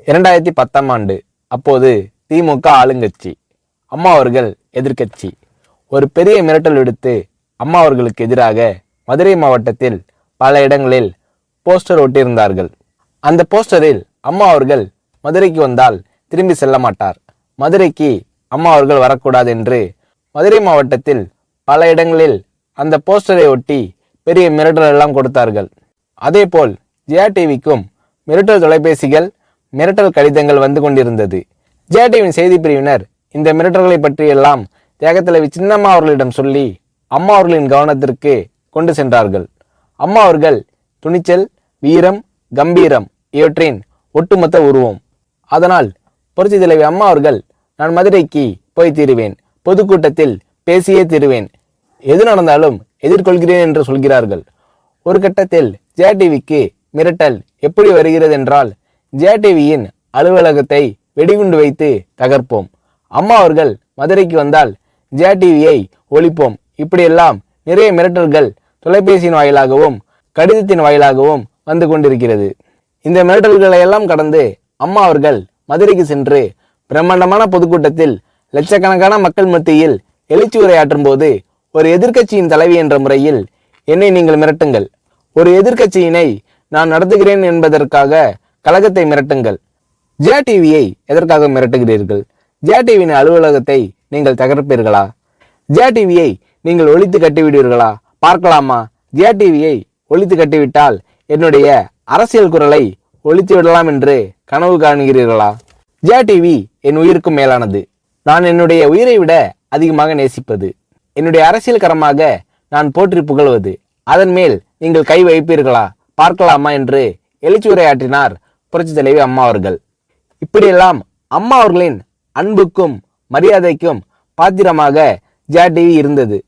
2010ஆம் ஆண்டு. அப்போது திமுக ஆளுங்கட்சி, அம்மா அவர்கள் எதிர்க்கட்சி. ஒரு பெரிய மிரட்டல் விடுத்து அம்மா அவர்களுக்கு எதிராக மதுரை மாவட்டத்தில் பல இடங்களில் போஸ்டர் ஒட்டியிருந்தார்கள். அந்த போஸ்டரில் அம்மா அவர்கள் மதுரைக்கு வந்தால் திரும்பி செல்ல மாட்டார், மதுரைக்கு அம்மா அவர்கள் வரக்கூடாது என்று மதுரை மாவட்டத்தில் பல இடங்களில் அந்த போஸ்டரை ஒட்டி பெரிய மிரட்டல் எல்லாம் கொடுத்தார்கள். அதேபோல் ஜெயா டிவிக்கும் மிரட்டல் தொலைபேசிகள், மிரட்டல் கடிதங்கள் வந்து கொண்டிருந்தது. ஜெயா டிவியின் செய்தி பிரிவினர் இந்த மிரட்டல்களை பற்றியெல்லாம் தியாகத்தலைவி சின்னம்மா அவர்களிடம் சொல்லி அம்மா அவர்களின் கவனத்திற்கு கொண்டு சென்றார்கள். அம்மா அவர்கள் துணிச்சல், வீரம், கம்பீரம் இவற்றின் ஒட்டுமொத்த உருவம். அதனால் புரட்சி தலைவி அம்மா அவர்கள், நான் மதுரைக்கு போய் தீருவேன், பொதுக்கூட்டத்தில் பேசியே தீருவேன், எது நடந்தாலும் எதிர்கொள்கிறேன் என்று சொல்கிறார்கள். ஒரு கட்டத்தில் ஜெயா டிவிக்கு மிரட்டல் எப்படி வருகிறது என்றால், ஜெயா டிவியின் அலுவலகத்தை வெடிகுண்டு வைத்து தகர்ப்போம், அம்மா அவர்கள் மதுரைக்கு வந்தால் ஜெயா டிவியை ஒழிப்போம், இப்படியெல்லாம் நிறைய மிரட்டல்கள் தொலைபேசியின் வாயிலாகவும் கடிதத்தின் வாயிலாகவும் வந்து கொண்டிருக்கிறது. இந்த மிரட்டல்களை எல்லாம் கடந்து அம்மா அவர்கள் மதுரைக்கு சென்று பிரம்மாண்டமான பொதுக்கூட்டத்தில் லட்சக்கணக்கான மக்கள் மத்தியில் எழுச்சி உரையாற்றும் போது, ஒரு எதிர்க்கட்சியின் தலைவி என்ற முறையில் என்னை நீங்கள் மிரட்டுங்கள், ஒரு எதிர்க்கட்சியினை நான் நடத்துகிறேன் என்பதற்காக கழகத்தை மிரட்டுங்கள், ஜெயா டிவியை எதற்காக மிரட்டுகிறீர்கள், ஜெயா டிவியின் அலுவலகத்தை நீங்கள் தகர்ப்பீர்களா, ஜெயா டிவியை நீங்கள் ஒழித்து கட்டிவிடுவீர்களா, பார்க்கலாமா, ஜெயா டிவியை ஒழித்து கட்டிவிட்டால் என்னுடைய அரசியல் குரலை ஒழித்து விடலாம் என்று கனவு காணுகிறீர்களா? ஜெயா டிவி என் உயிருக்கும் மேலானது, நான் என்னுடைய உயிரை விட அதிகமாக நேசிப்பது, என்னுடைய அரசியல் கரமாக நான் போற்றி புகழ்வது, அதன் மேல் நீங்கள் கை வைப்பீர்களா, பார்க்கலாமா என்று எழுச்சி உரையாற்றினார் புரட்சி தலைவி அம்மா அவர்கள். இப்படியெல்லாம் அம்மா அவர்களின் அன்புக்கும் மரியாதைக்கும் பாத்திரமாக ஜெயா டிவி இருந்தது.